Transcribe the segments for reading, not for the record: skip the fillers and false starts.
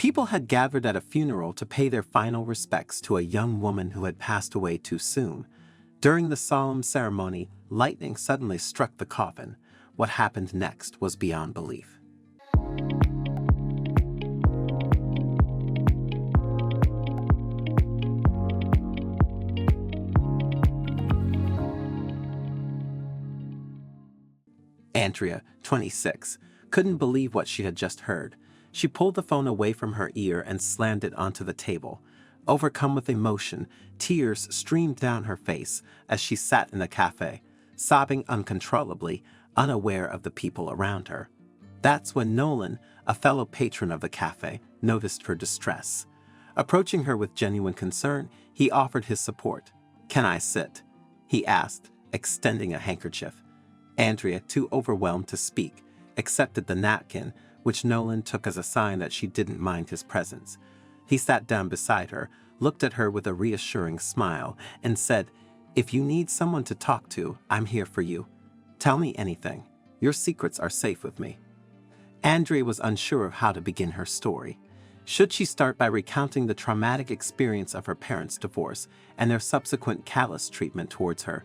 People had gathered at a funeral to pay their final respects to a young woman who had passed away too soon. During the solemn ceremony, lightning suddenly struck the coffin. What happened next was beyond belief. Andrea, 26, couldn't believe what she had just heard. She pulled the phone away from her ear and slammed it onto the table. Overcome with emotion, tears streamed down her face as she sat in the cafe, sobbing uncontrollably, unaware of the people around her. That's when Nolan, a fellow patron of the cafe, noticed her distress. Approaching her with genuine concern, he offered his support. "Can I sit?" he asked, extending a handkerchief. Andrea, too overwhelmed to speak, accepted the napkin, which Nolan took as a sign that she didn't mind his presence. He sat down beside her, looked at her with a reassuring smile, and said, "If you need someone to talk to, I'm here for you. Tell me anything. Your secrets are safe with me." Andrea was unsure of how to begin her story. Should she start by recounting the traumatic experience of her parents' divorce and their subsequent callous treatment towards her?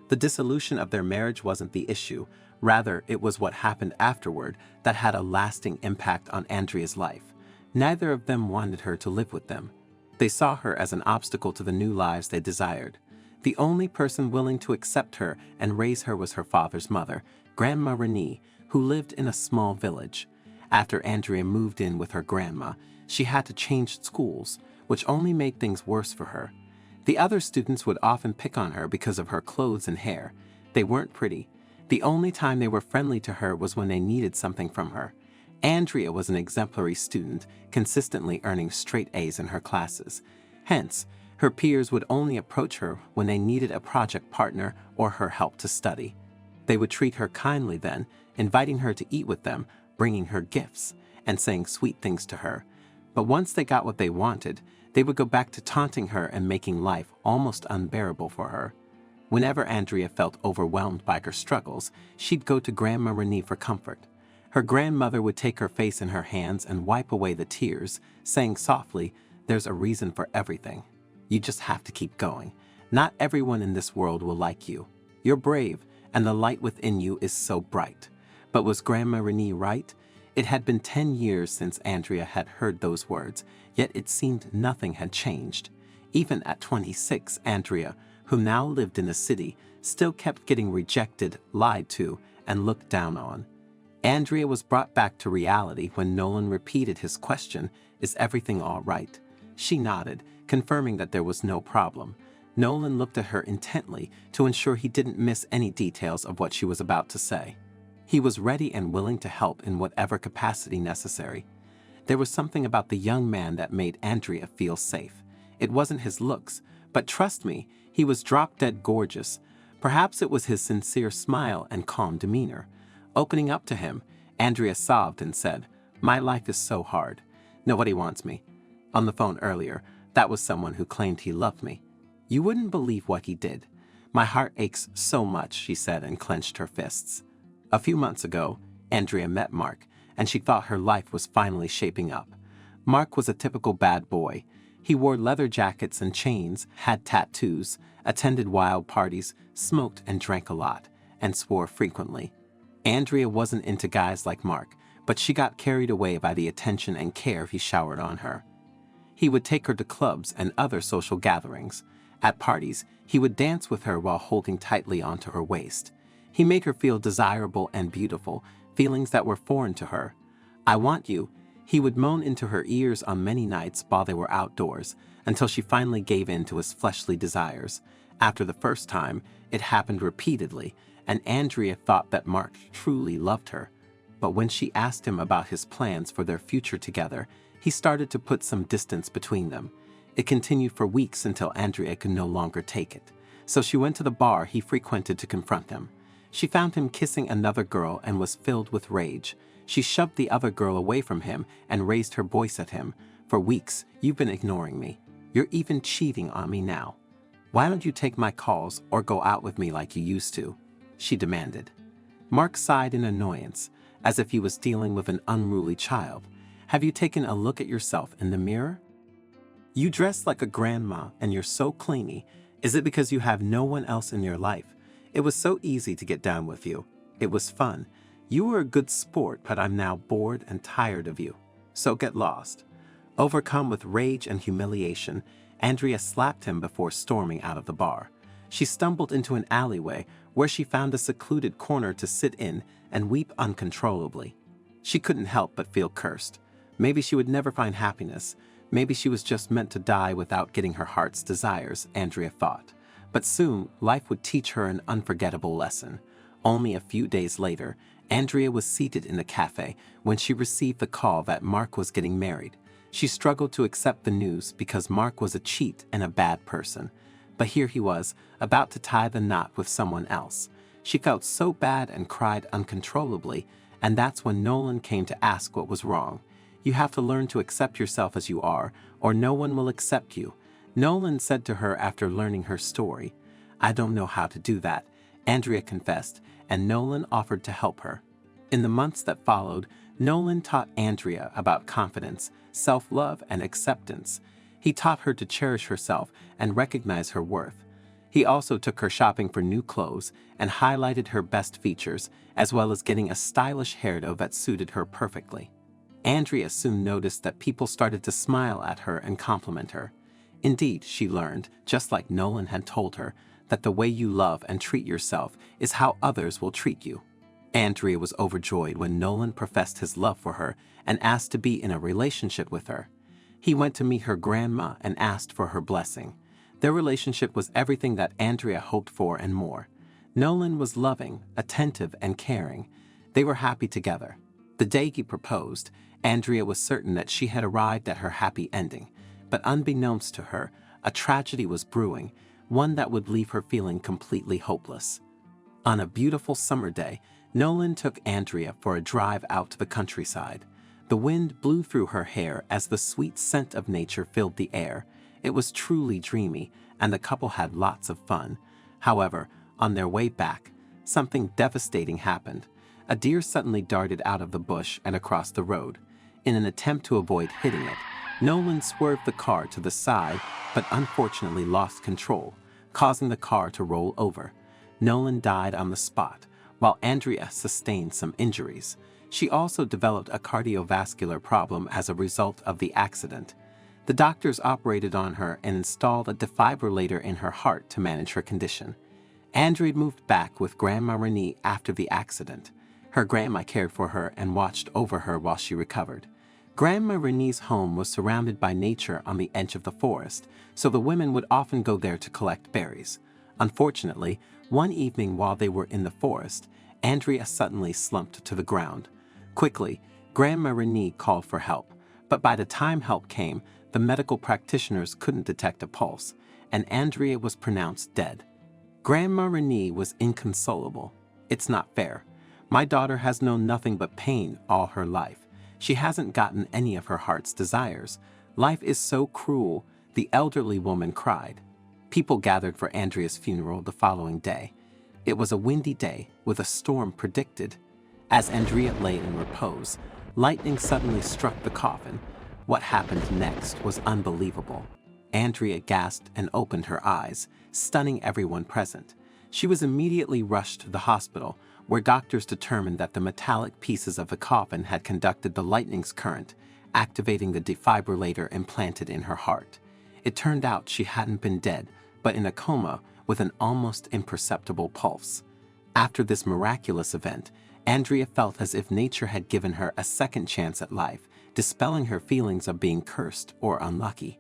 The dissolution of their marriage wasn't the issue. Rather, it was what happened afterward that had a lasting impact on Andrea's life. Neither of them wanted her to live with them. They saw her as an obstacle to the new lives they desired. The only person willing to accept her and raise her was her father's mother, Grandma Renee, who lived in a small village. After Andrea moved in with her grandma, she had to change schools, which only made things worse for her. The other students would often pick on her because of her clothes and hair. They weren't pretty. The only time they were friendly to her was when they needed something from her. Andrea was an exemplary student, consistently earning straight A's in her classes. Hence, her peers would only approach her when they needed a project partner or her help to study. They would treat her kindly then, inviting her to eat with them, bringing her gifts, and saying sweet things to her. But once they got what they wanted, they would go back to taunting her and making life almost unbearable for her. Whenever Andrea felt overwhelmed by her struggles, she'd go to Grandma Renee for comfort. Her grandmother would take her face in her hands and wipe away the tears, saying softly, "There's a reason for everything. You just have to keep going. Not everyone in this world will like you. You're brave, and the light within you is so bright." But was Grandma Renee right? It had been 10 years since Andrea had heard those words, yet it seemed nothing had changed. Even at 26, Andrea, who now lived in the city, still kept getting rejected, lied to, and looked down on. Andrea was brought back to reality when Nolan repeated his question, "Is everything all right?" She nodded, confirming that there was no problem. Nolan looked at her intently to ensure he didn't miss any details of what she was about to say. He was ready and willing to help in whatever capacity necessary. There was something about the young man that made Andrea feel safe. It wasn't his looks, but trust me, he was drop-dead gorgeous. Perhaps it was his sincere smile and calm demeanor. Opening up to him, Andrea sobbed and said, "My life is so hard. Nobody wants me. On the phone earlier, that was someone who claimed he loved me. You wouldn't believe what he did. My heart aches so much," she said and clenched her fists. A few months ago, Andrea met Mark, and she thought her life was finally shaping up. Mark was a typical bad boy. He wore leather jackets and chains, had tattoos, attended wild parties, smoked and drank a lot, and swore frequently. Andrea wasn't into guys like Mark, but she got carried away by the attention and care he showered on her. He would take her to clubs and other social gatherings. At parties, he would dance with her while holding tightly onto her waist. He made her feel desirable and beautiful, feelings that were foreign to her. "I want you," he would moan into her ears on many nights while they were outdoors, until she finally gave in to his fleshly desires. After the first time, it happened repeatedly, and Andrea thought that Mark truly loved her. But when she asked him about his plans for their future together, he started to put some distance between them. It continued for weeks until Andrea could no longer take it. So she went to the bar he frequented to confront him. She found him kissing another girl and was filled with rage. She shoved the other girl away from him and raised her voice at him. "For weeks, you've been ignoring me. You're even cheating on me now. Why don't you take my calls or go out with me like you used to?" she demanded. Mark sighed in annoyance, as if he was dealing with an unruly child. Have you taken a look at yourself in the mirror? You dress like a grandma and you're so clingy. Is it because you have no one else in your life? It was so easy to get down with you. It was fun. You were a good sport, but I'm now bored and tired of you. So get lost. Overcome with rage and humiliation, Andrea slapped him before storming out of the bar. She stumbled into an alleyway where she found a secluded corner to sit in and weep uncontrollably. She couldn't help but feel cursed. Maybe she would never find happiness. Maybe she was just meant to die without getting her heart's desires, Andrea thought. But soon, life would teach her an unforgettable lesson. Only a few days later, Andrea was seated in a cafe when she received the call that Mark was getting married. She struggled to accept the news because Mark was a cheat and a bad person. But here he was, about to tie the knot with someone else. She felt so bad and cried uncontrollably, and that's when Nolan came to ask what was wrong. You have to learn to accept yourself as you are, or no one will accept you. Nolan said to her after learning her story. I don't know how to do that, Andrea confessed, and Nolan offered to help her. In the months that followed, Nolan taught Andrea about confidence, self-love, and acceptance. He taught her to cherish herself and recognize her worth. He also took her shopping for new clothes and highlighted her best features, as well as getting a stylish hairdo that suited her perfectly. Andrea soon noticed that people started to smile at her and compliment her. Indeed, she learned, just like Nolan had told her, that the way you love and treat yourself is how others will treat you. Andrea was overjoyed when Nolan professed his love for her and asked to be in a relationship with her. He went to meet her grandma and asked for her blessing. Their relationship was everything that Andrea hoped for and more. Nolan was loving, attentive, and caring. They were happy together. The day he proposed, Andrea was certain that she had arrived at her happy ending. But unbeknownst to her, a tragedy was brewing, one that would leave her feeling completely hopeless. On a beautiful summer day, Nolan took Andrea for a drive out to the countryside. The wind blew through her hair as the sweet scent of nature filled the air. It was truly dreamy, and the couple had lots of fun. However, on their way back, something devastating happened. A deer suddenly darted out of the bush and across the road. In an attempt to avoid hitting it, Nolan swerved the car to the side, but unfortunately lost control, causing the car to roll over. Nolan died on the spot, while Andrea sustained some injuries. She also developed a cardiovascular problem as a result of the accident. The doctors operated on her and installed a defibrillator in her heart to manage her condition. Andrea moved back with Grandma Renee after the accident. Her grandma cared for her and watched over her while she recovered. Grandma Renee's home was surrounded by nature on the edge of the forest, so the women would often go there to collect berries. Unfortunately, one evening while they were in the forest, Andrea suddenly slumped to the ground. Quickly, Grandma Renee called for help, but by the time help came, the medical practitioners couldn't detect a pulse, and Andrea was pronounced dead. Grandma Renee was inconsolable. It's not fair. My daughter has known nothing but pain all her life. She hasn't gotten any of her heart's desires. Life is so cruel, the elderly woman cried. People gathered for Andrea's funeral the following day. It was a windy day with a storm predicted. As Andrea lay in repose, lightning suddenly struck the coffin. What happened next was unbelievable. Andrea gasped and opened her eyes, stunning everyone present. She was immediately rushed to the hospital, where doctors determined that the metallic pieces of the coffin had conducted the lightning's current, activating the defibrillator implanted in her heart. It turned out she hadn't been dead, but in a coma with an almost imperceptible pulse. After this miraculous event, Andrea felt as if nature had given her a second chance at life, dispelling her feelings of being cursed or unlucky.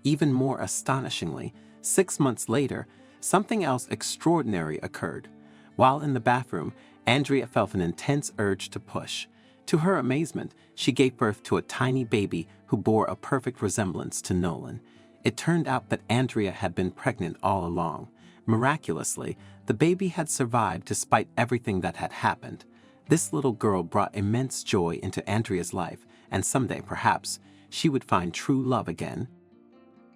Even more astonishingly, 6 months later, something else extraordinary occurred. While in the bathroom, Andrea felt an intense urge to push. To her amazement, she gave birth to a tiny baby who bore a perfect resemblance to Nolan. It turned out that Andrea had been pregnant all along. Miraculously, the baby had survived despite everything that had happened. This little girl brought immense joy into Andrea's life, and someday, perhaps, she would find true love again.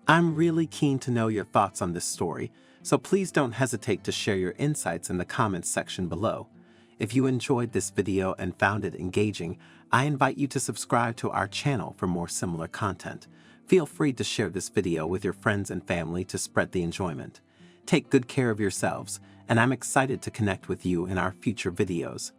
I'm really keen to know your thoughts on this story, so please don't hesitate to share your insights in the comments section below. If you enjoyed this video and found it engaging, I invite you to subscribe to our channel for more similar content. Feel free to share this video with your friends and family to spread the enjoyment. Take good care of yourselves, and I'm excited to connect with you in our future videos.